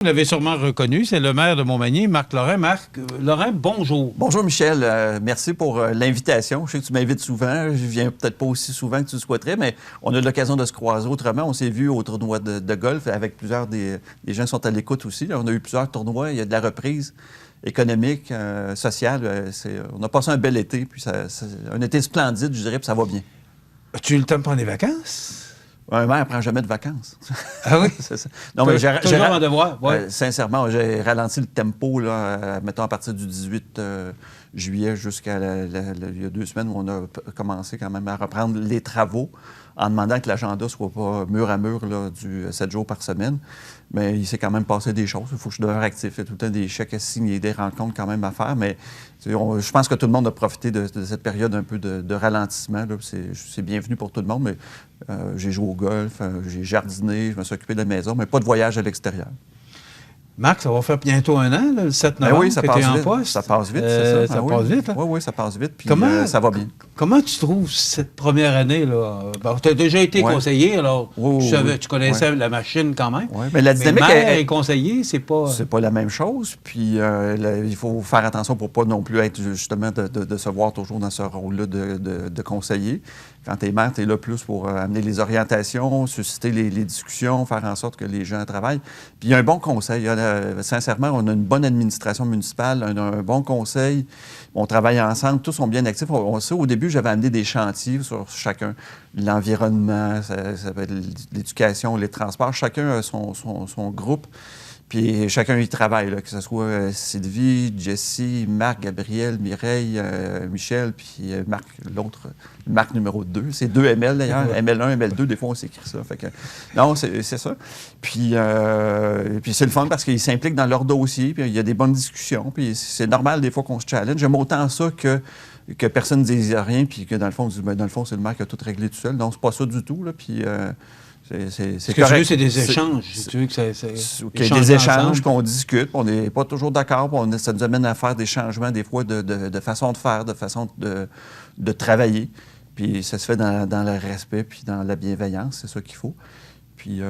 Vous l'avez sûrement reconnu, c'est le maire de Montmagny, Marc Lorrain. Marc Lorrain, bonjour. Bonjour Michel, merci pour l'invitation. Je sais que tu m'invites souvent, je viens peut-être pas aussi souvent que tu le souhaiterais, mais on a l'occasion de se croiser autrement. On s'est vu au tournoi de golf avec plusieurs des gens qui sont à l'écoute aussi. Là, on a eu plusieurs tournois, il y a de la reprise économique, sociale. On a passé un bel été, puis un été splendide, je dirais, puis ça va bien. As-tu eu le temps de prendre des vacances? Un maire ne prend jamais de vacances. Ah oui? C'est ça. Non, mais toujours en devoir, ouais. Sincèrement, j'ai ralenti le tempo, là, mettons, à partir du 18 juillet jusqu'à il y a 2 semaines où on a commencé quand même à reprendre les travaux en demandant que l'agenda ne soit pas mur à mur là, du 7 jours par semaine. Mais il s'est quand même passé des choses. Il faut que je demeure actif. Il y a tout le temps des chèques à signer, des rencontres quand même à faire. Mais je pense que tout le monde a profité de cette période un peu de ralentissement. C'est bienvenu pour tout le monde. Mais j'ai joué au golf, j'ai jardiné, je me suis occupé de la maison, mais pas de voyage à l'extérieur. Marc, ça va faire bientôt 1 an, là, le 7 novembre, oui, ça que tu es en poste. Ça passe vite, c'est ça. Ça passe vite, hein? Oui, ça passe vite, puis ça va bien. Comment tu trouves cette première année, là? Bon, tu as déjà été conseiller, alors tu connaissais la machine quand même. Oui, mais la dynamique... Mais maire et conseiller, c'est pas... C'est pas la même chose, puis il faut faire attention pour pas non plus être, justement, de se voir toujours dans ce rôle-là de conseiller. Quand tu es maire, tu es là plus pour amener les orientations, susciter les discussions, faire en sorte que les gens travaillent. Puis il y a un bon conseil. Sincèrement, on a une bonne administration municipale, un bon conseil. On travaille ensemble, tous sont bien actifs. On sait, au début, j'avais amené des chantiers sur chacun. L'environnement, ça va être l'éducation, les transports. Chacun a son groupe. Puis chacun y travaille, là, que ce soit Sylvie, Jessie, Marc, Gabriel, Mireille, Michel, puis Marc, l'autre, Marc numéro 2. C'est 2 ML d'ailleurs, ML1, ML2, des fois on s'écrit ça. Fait que, non, c'est ça. Puis c'est le fun parce qu'ils s'impliquent dans leur dossier, puis il y a des bonnes discussions, puis c'est normal des fois qu'on se challenge. J'aime autant ça que personne ne dise rien, puis que dans le fond, c'est le maire qui a tout réglé tout seul. Donc c'est pas ça du tout, là, puis... Ce que tu veux, c'est des échanges. Tu veux qu'il y ait des échanges, qu'on discute, on n'est pas toujours d'accord, ça nous amène à faire des changements, des fois, de façon de faire, de façon de travailler. Puis ça se fait dans le respect puis dans la bienveillance, c'est ça qu'il faut. Puis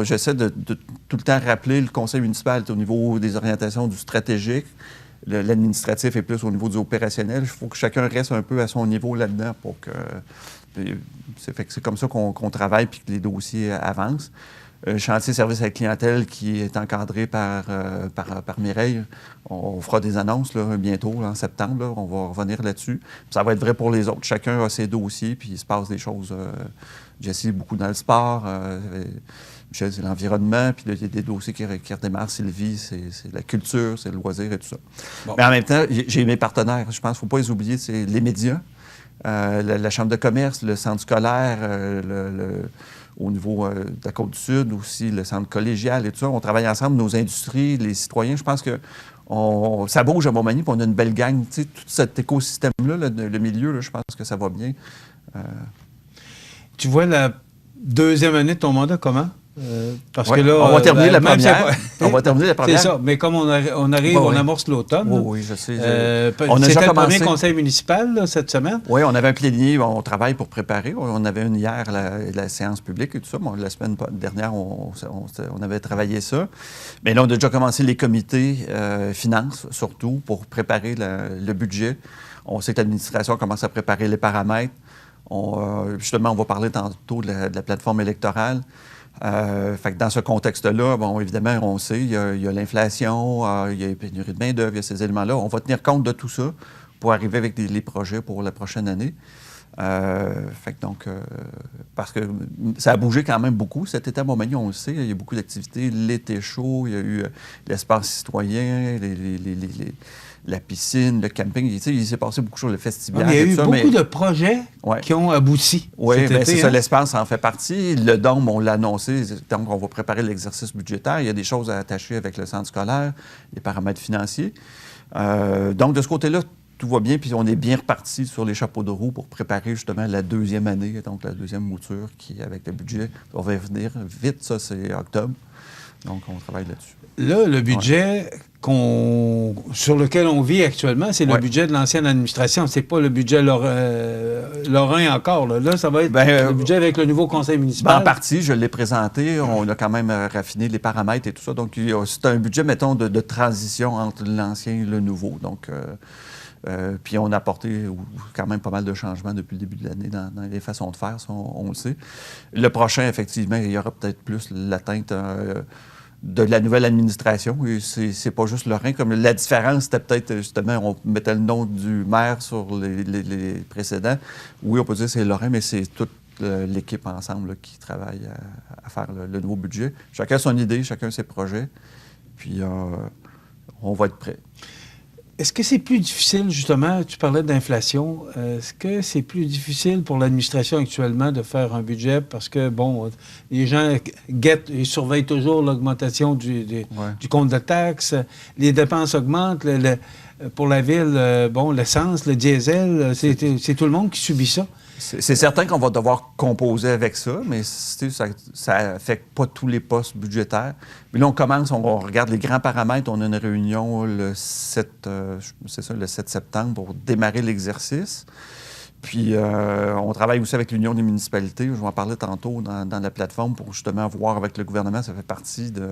j'essaie de tout le temps rappeler le conseil municipal au niveau des orientations du stratégique. L'administratif est plus au niveau du opérationnel. Il faut que chacun reste un peu à son niveau là-dedans pour que... C'est comme ça qu'on travaille puis que les dossiers avancent. Chantier service à la clientèle qui est encadré par Mireille. On fera des annonces là, bientôt, là, en septembre. Là, on va revenir là-dessus. Puis ça va être vrai pour les autres. Chacun a ses dossiers puis il se passe des choses. Jessie, beaucoup dans le sport. Michel, c'est l'environnement. Puis il y a des dossiers qui redémarrent. Sylvie, c'est la culture, c'est le loisir et tout ça. Bon. Mais en même temps, j'ai mes partenaires. Je pense qu'il ne faut pas les oublier. C'est les médias. La Chambre de commerce, le centre scolaire, au niveau de la Côte-du-Sud aussi, le centre collégial et tout ça. On travaille ensemble, nos industries, les citoyens. Je pense que ça bouge à Montmagny, puis on a une belle gang. Tu sais, tout cet écosystème-là, le milieu, là, je pense que ça va bien. Tu vois la 2e année de ton mandat comment? Parce que là, on va terminer la première. On va terminer la première. C'est ça. Mais comme on arrive, on amorce l'automne. Oui, je sais. On a déjà commencé. Le premier conseil municipal là, cette semaine. Oui, on avait un plénier. On travaille pour préparer. On avait une hier, la séance publique et tout ça. Bon, la semaine dernière, on avait travaillé ça. Mais là, on a déjà commencé les comités finances, surtout, pour préparer le budget. On sait que l'administration commence à préparer les paramètres. Justement, on va parler tantôt de la plateforme électorale. Fait que dans ce contexte-là, bon, évidemment, on sait, il y a l'inflation, il y a une pénurie de main-d'œuvre, il y a ces éléments-là. On va tenir compte de tout ça pour arriver avec les projets pour la prochaine année. Fait que donc, parce que ça a bougé quand même beaucoup. Cet été à Montmagny, on le sait, il y a beaucoup d'activités. L'été chaud, il y a eu l'espace citoyen, la piscine, le camping. Il s'est passé beaucoup de choses, le festival. Il y a eu beaucoup de projets qui ont abouti. Oui, bien c'est ça, l'espace en fait partie. Le dôme, on l'a annoncé, donc on va préparer l'exercice budgétaire. Il y a des choses à attacher avec le centre scolaire, les paramètres financiers. Donc, de ce côté-là, tout va bien, puis on est bien reparti sur les chapeaux de roue pour préparer justement la 2e année, donc la 2e mouture qui, avec le budget, va venir vite, ça c'est octobre. Donc on travaille là-dessus. Là, le budget, sur lequel on vit actuellement, c'est le budget de l'ancienne administration. C'est pas le budget lorrain encore. Là, ça va être le budget avec le nouveau conseil municipal. En partie, je l'ai présenté. On a quand même raffiné les paramètres et tout ça. Donc, c'est un budget, mettons, de transition entre l'ancien et le nouveau. Donc, puis on a apporté quand même pas mal de changements depuis le début de l'année dans les façons de faire, ça, on le sait. Le prochain, effectivement, il y aura peut-être plus l'atteinte de la nouvelle administration. Et c'est pas juste Lorrain. Comme la différence, c'était peut-être, justement, on mettait le nom du maire sur les précédents. Oui, on peut dire que c'est Lorrain, mais c'est toute l'équipe ensemble là, qui travaille à faire le nouveau budget. Chacun son idée, chacun ses projets. Puis on va être prêt. Est-ce que c'est plus difficile, justement, tu parlais d'inflation, est-ce que c'est plus difficile pour l'administration actuellement de faire un budget parce que, bon, les gens guettent et surveillent toujours l'augmentation du compte de taxes, les dépenses augmentent, pour la ville, bon, l'essence, le diesel, c'est tout le monde qui subit ça. C'est certain qu'on va devoir composer avec ça, mais ça n'affecte pas tous les postes budgétaires. Mais là, on commence, on regarde les grands paramètres. On a une réunion le 7 septembre pour démarrer l'exercice. Puis, on travaille aussi avec l'Union des municipalités. Je vais en parler tantôt dans la plateforme pour justement voir avec le gouvernement. Ça fait partie de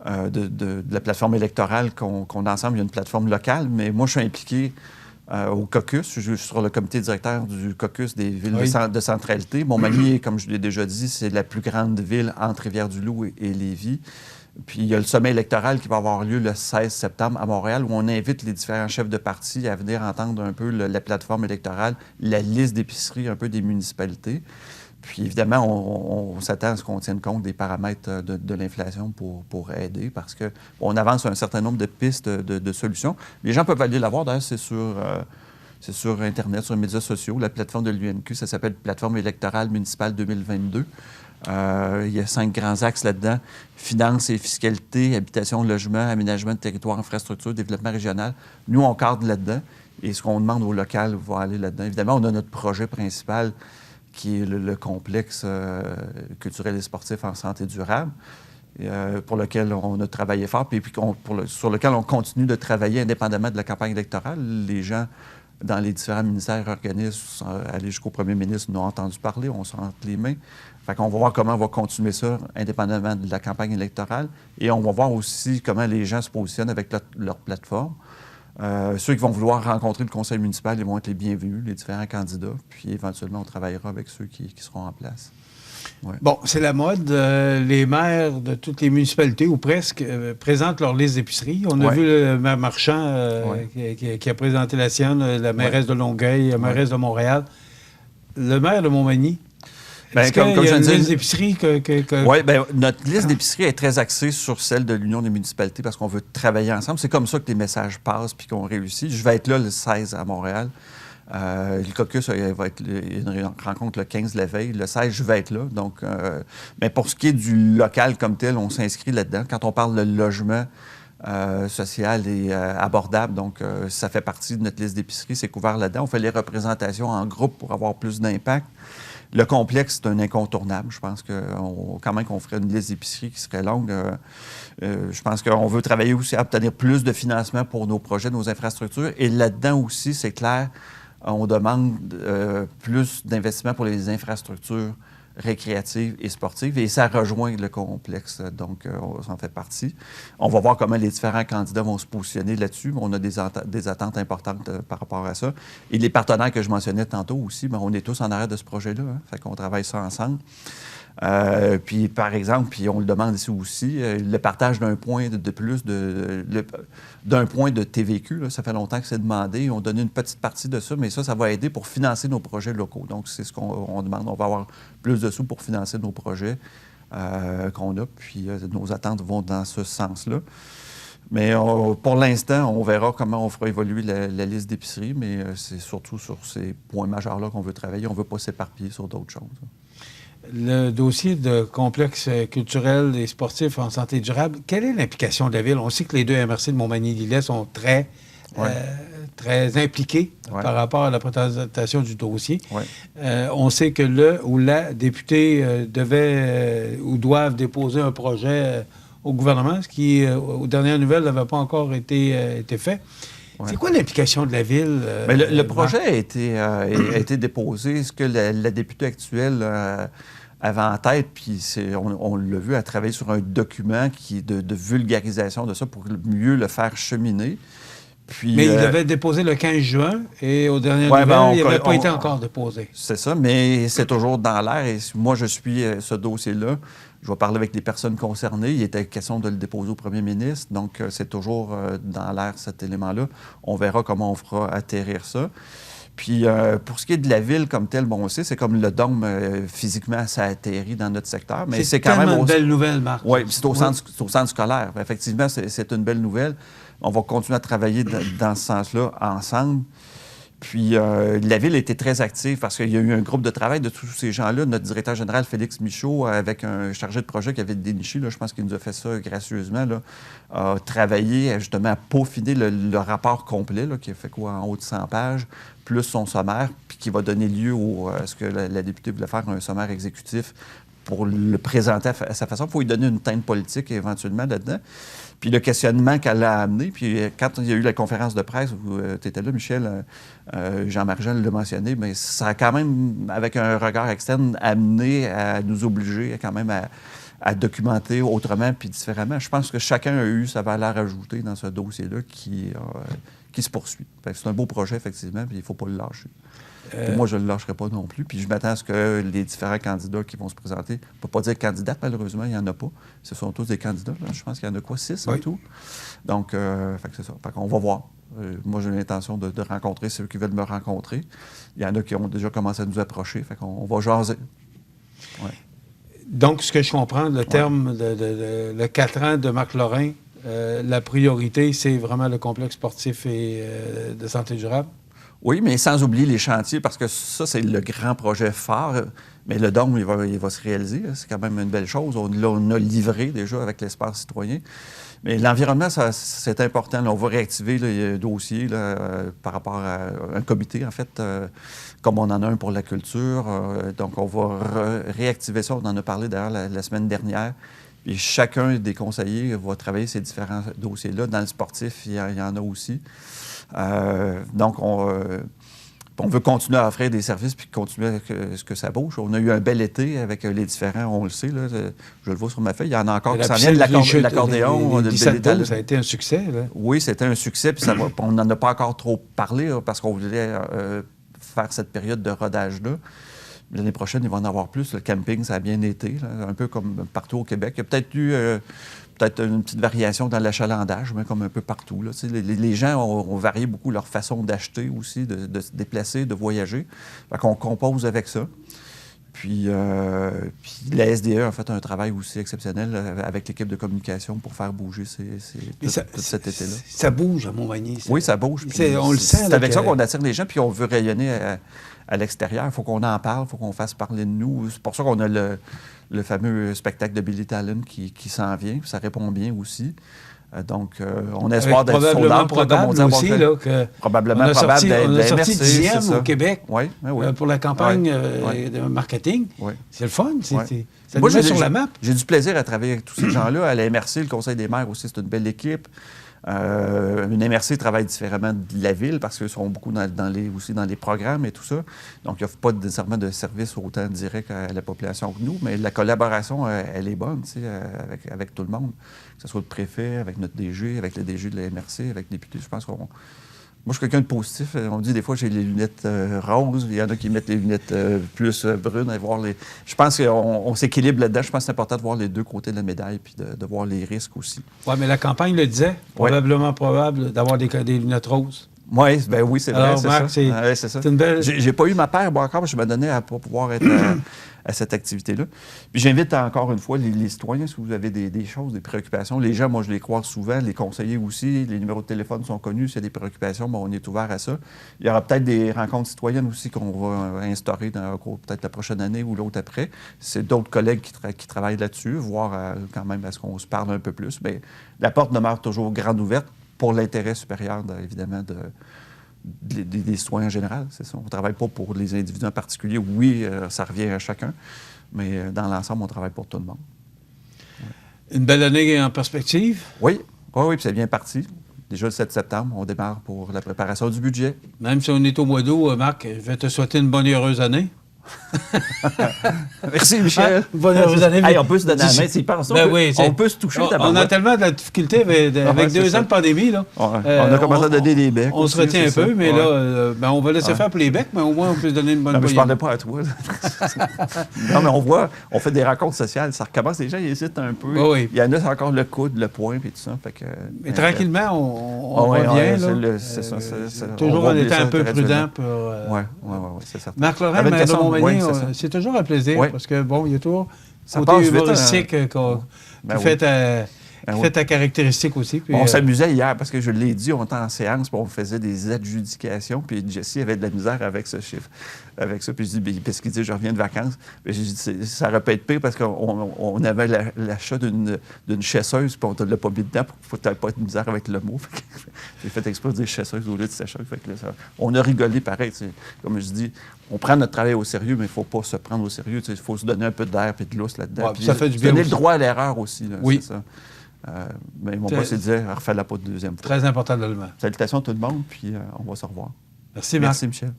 la plateforme électorale qu'on a ensemble. Il y a une plateforme locale, mais moi, je suis impliqué au caucus. Je suis sur le comité directeur du caucus des villes de centralité. Montmagny, comme je l'ai déjà dit, c'est la plus grande ville entre Rivière-du-Loup et Lévis. Puis il y a le sommet électoral qui va avoir lieu le 16 septembre à Montréal, où on invite les différents chefs de parti à venir entendre un peu la plateforme électorale, la liste d'épiceries un peu des municipalités. Puis évidemment, on s'attend à ce qu'on tienne compte des paramètres de l'inflation pour aider, parce qu'on avance sur un certain nombre de pistes de solutions. Les gens peuvent aller la voir, d'ailleurs, c'est sur Internet, sur les médias sociaux. La plateforme de l'UNQ, ça s'appelle Plateforme électorale municipale 2022. Il y a 5 grands axes là-dedans: finances et fiscalité, habitation, logement, aménagement de territoire, infrastructure, développement régional. Nous, on cadre là-dedans, et ce qu'on demande au local va aller là-dedans. Évidemment, on a notre projet principal, qui est le complexe culturel et sportif en santé durable, pour lequel on a travaillé fort, puis sur lequel on continue de travailler indépendamment de la campagne électorale. Les gens dans les différents ministères et organismes, aller jusqu'au premier ministre, nous ont entendu parler, on s'en entre les mains. Fait qu'on va voir comment on va continuer ça indépendamment de la campagne électorale, et on va voir aussi comment les gens se positionnent avec leur plateforme. Ceux qui vont vouloir rencontrer le conseil municipal, ils vont être les bienvenus, les différents candidats. Puis éventuellement, on travaillera avec ceux qui seront en place. Ouais. Bon, c'est la mode. Les maires de toutes les municipalités, ou presque, présentent leur liste d'épicerie. On a vu le maire Marchand qui a présenté la sienne, la mairesse de Longueuil, la mairesse de Montréal. Le maire de Montmagny. Est-ce qu'il y a une liste d'épicerie Oui, bien, notre liste d'épicerie est très axée sur celle de l'Union des municipalités parce qu'on veut travailler ensemble. C'est comme ça que les messages passent puis qu'on réussit. Je vais être là le 16 à Montréal. Le caucus va être une rencontre le 15 la veille. Le 16, je vais être là. Donc, mais pour ce qui est du local comme tel, on s'inscrit là-dedans. Quand on parle de logement social et abordable, donc ça fait partie de notre liste d'épicerie. C'est couvert là-dedans. On fait les représentations en groupe pour avoir plus d'impact. Le complexe, c'est un incontournable. Je pense quand même qu'on ferait une liste d'épicerie qui serait longue. Je pense qu'on veut travailler aussi à obtenir plus de financement pour nos projets, nos infrastructures. Et là-dedans aussi, c'est clair, on demande plus d'investissement pour les infrastructures récréatives et sportives. Et ça rejoint le complexe. Donc, ça en fait partie. On va voir comment les différents candidats vont se positionner là-dessus. On a des attentes importantes par rapport à ça. Et les partenaires que je mentionnais tantôt aussi, bien, on est tous en arrière de ce projet-là. Hein? Fait qu'on travaille ça ensemble. Puis, par exemple, puis on le demande ici aussi, le partage d'un point de plus, d'un point de TVQ, là, ça fait longtemps que c'est demandé. On donne une petite partie de ça, mais ça va aider pour financer nos projets locaux. Donc, c'est ce qu'on demande. On va avoir plus de sous pour financer nos projets qu'on a, puis nos attentes vont dans ce sens-là. Mais pour l'instant, on verra comment on fera évoluer la liste d'épicerie, mais c'est surtout sur ces points majeurs-là qu'on veut travailler. On ne veut pas s'éparpiller sur d'autres choses. Le dossier de complexe culturel et sportif en santé durable, quelle est l'implication de la Ville? On sait que les deux MRC de Montmagny-Lillet sont très impliqués par rapport à la présentation du dossier. On sait que le ou la députée devait ou doivent déposer un projet au gouvernement, ce qui, aux dernières nouvelles, n'avait pas encore été fait. Ouais. C'est quoi l'implication de la Ville? Mais le projet a été déposé. Ce que la députée actuelle avait en tête, puis on l'a vu, elle travaille sur un document de vulgarisation de ça pour mieux le faire cheminer. Puis, mais il avait déposé le 15 juin et aux dernières nouvelles, il n'avait pas été encore déposé. C'est ça, mais c'est toujours dans l'air. Et moi, je suis ce dossier-là. Je vais parler avec les personnes concernées. Il était question de le déposer au premier ministre. Donc, c'est toujours dans l'air, cet élément-là. On verra comment on fera atterrir ça. Puis, pour ce qui est de la ville comme telle, bon, on sait, c'est comme le dôme, physiquement, ça atterrit dans notre secteur. Mais c'est quand même une belle nouvelle, Marc. Oui, c'est au centre scolaire. Effectivement, c'est une belle nouvelle. On va continuer à travailler dans ce sens-là ensemble. Puis, la Ville a été très active parce qu'il y a eu un groupe de travail de tous ces gens-là. Notre directeur général, Félix Michaud, avec un chargé de projet qui avait déniché, là, je pense qu'il nous a fait ça gracieusement, là, a travaillé justement à peaufiner le rapport complet, là, qui a fait quoi, en haut de 100 pages, plus son sommaire, puis qui va donner lieu à ce que la députée voulait faire, un sommaire exécutif pour le présenter à sa façon. Il faut lui donner une teinte politique éventuellement là-dedans. Puis le questionnement qu'elle a amené, puis quand il y a eu la conférence de presse, où tu étais là, Michel, Jean-Marc Jean l'a mentionné, mais ça a quand même, avec un regard externe, amené à nous obliger quand même à documenter autrement puis différemment. Je pense que chacun a eu sa valeur ajoutée dans ce dossier-là qui se poursuit. C'est un beau projet, effectivement, puis il ne faut pas le lâcher. Moi, je ne le lâcherai pas non plus. Puis je m'attends à ce que les différents candidats qui vont se présenter, on ne peut pas dire candidats, malheureusement, il n'y en a pas. Ce sont tous des candidats. Là. Je pense qu'il y en a quoi, 6 en tout? Donc, c'est ça. Fait qu'on va voir. Moi, j'ai l'intention de rencontrer ceux qui veulent me rencontrer. Il y en a qui ont déjà commencé à nous approcher. Fait qu'on va jaser. Ouais. Donc, ce que je comprends, le terme le 4 ans de Marc Lorrain, la priorité, c'est vraiment le complexe sportif et de santé durable? Oui, mais sans oublier les chantiers, parce que ça, c'est le grand projet phare. Mais le dôme, il va se réaliser. C'est quand même une belle chose. On a livré déjà avec l'espace citoyen. Mais l'environnement, c'est important. Là, on va réactiver le dossier par rapport à un comité, en fait, comme on en a un pour la culture. Donc, on va réactiver ça. On en a parlé d'ailleurs la semaine dernière. Puis chacun des conseillers va travailler ces différents dossiers-là. Dans le sportif, il y en a aussi. Donc, on veut continuer à offrir des services puis continuer à ce que ça bouge. On a eu un bel été avec les différents, on le sait, là, je le vois sur ma feuille, il y en a encore qui s'en viennent, l'accordéon. Ça a été un succès. Là. Oui, c'était un succès, puis on n'en a pas encore trop parlé là, parce qu'on voulait faire cette période de rodage-là. L'année prochaine, il va en avoir plus. Le camping, ça a bien été, là, un peu comme partout au Québec. Il y a peut-être eu une petite variation dans l'achalandage, mais comme un peu partout. Là. Les gens ont varié beaucoup leur façon d'acheter aussi, de se déplacer, de voyager. Fait qu'on compose avec ça. Puis la SDE a fait un travail aussi exceptionnel avec l'équipe de communication pour faire bouger tout cet été-là. Ça bouge à Montmagny. Oui, ça bouge. On le sent. C'est avec ça qu'on attire les gens, puis on veut rayonner à l'extérieur. Il faut qu'on en parle, il faut qu'on fasse parler de nous. C'est pour ça qu'on a le fameux spectacle de Billy Talon qui s'en vient. Ça répond bien aussi. Donc, on espère d'être sold-out, comme on dit aussi, probablement probable d'être on a sorti 10e au Québec oui. pour la campagne de marketing. Oui. C'est le fun. Ça nous met sur la map. J'ai du plaisir à travailler avec tous ces gens-là. À la MRC, le Conseil des maires aussi, c'est une belle équipe. Une MRC travaille différemment de la ville parce qu'ils sont beaucoup aussi dans les programmes et tout ça. Donc, il n'y a pas nécessairement de service autant direct à la population que nous, mais la collaboration, elle est bonne avec tout le monde. Que ce soit le préfet, avec notre DG, avec le DG de la MRC, avec les députés. Je pense qu'on... Moi, je suis quelqu'un de positif. On dit des fois j'ai les lunettes roses. Il y en a qui mettent les lunettes plus brunes. Je pense qu'on s'équilibre là-dedans. Je pense que c'est important de voir les deux côtés de la médaille puis de voir les risques aussi. Oui, mais la campagne le disait. Probable d'avoir des lunettes roses. Oui, c'est vrai. Alors, Marc, c'est ça. C'est une belle... J'ai pas eu ma paire, moi, encore, mais je me donnais à pas pouvoir être à cette activité-là. Puis j'invite encore une fois les citoyens, si vous avez des choses, des préoccupations. Les gens, moi, je les croise souvent, les conseillers aussi, les numéros de téléphone sont connus. S'il y a des préoccupations, on est ouvert à ça. Il y aura peut-être des rencontres citoyennes aussi qu'on va instaurer dans peut-être la prochaine année ou l'autre après. C'est d'autres collègues qui travaillent là-dessus, voir quand même à ce qu'on se parle un peu plus. Mais la porte demeure toujours grande ouverte pour l'intérêt supérieur, évidemment, des citoyens en général. C'est ça. On ne travaille pas pour les individus en particulier. Oui, ça revient à chacun, mais dans l'ensemble, on travaille pour tout le monde. Une belle année en perspective? Oui, oui, puis c'est bien parti. Déjà le 7 septembre, on démarre pour la préparation du budget. Même si on est au mois d'août, Marc, je vais te souhaiter une bonne et heureuse année. Merci, Michel. Bonne heureuse année. Hey, on peut se donner la main. S'ils pensent on peut se toucher. On a tellement de difficultés avec 2 ans de pandémie. Là. On a commencé à donner des becs. On se retient un peu, mais là, on va laisser faire pour les becs, mais au moins on peut se donner une bonne poignée. Je ne parlais pas à toi. Non, mais on fait des rencontres sociales. Ça recommence. Les gens ils hésitent un peu. Oui. Il y en a encore le coude, le poing, et tout ça. Fait que, mais tranquillement, on revient. Toujours en étant un peu prudent. Oui, c'est certain. Marc-Laurent, c'est toujours un plaisir parce que, bon, il y a toujours ça côté humoristique qui fait ta caractéristique aussi. Puis, on s'amusait hier parce que je l'ai dit, on était en séance, puis on faisait des adjudications, puis Jesse avait de la misère avec ce chiffre, avec ça. Puis je dis, parce qu'il dit, je reviens de vacances. Puis j'ai dit, ça aurait pu être pire parce qu'on avait l'achat d'une chasseuse, puis on ne l'a pas mis dedans pour que tu n'aies pas de misère avec le mot. J'ai fait exprès de dire chasseuse au lieu de sécheuse. On a rigolé pareil. Comme je dis, on prend notre travail au sérieux, mais il ne faut pas se prendre au sérieux. Il faut se donner un peu d'air et de lousse là-dedans. Ouais, ça fait du bien. Donner le droit à l'erreur aussi. Là, oui. C'est ça. Mais mon boss, il disait, refais-la pas de deuxième fois. Très important de le mettre. Salutations à tout le monde, puis on va se revoir. Merci, Marc. Merci, Michel.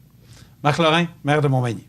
Marc Lorrain, maire de Montmagny.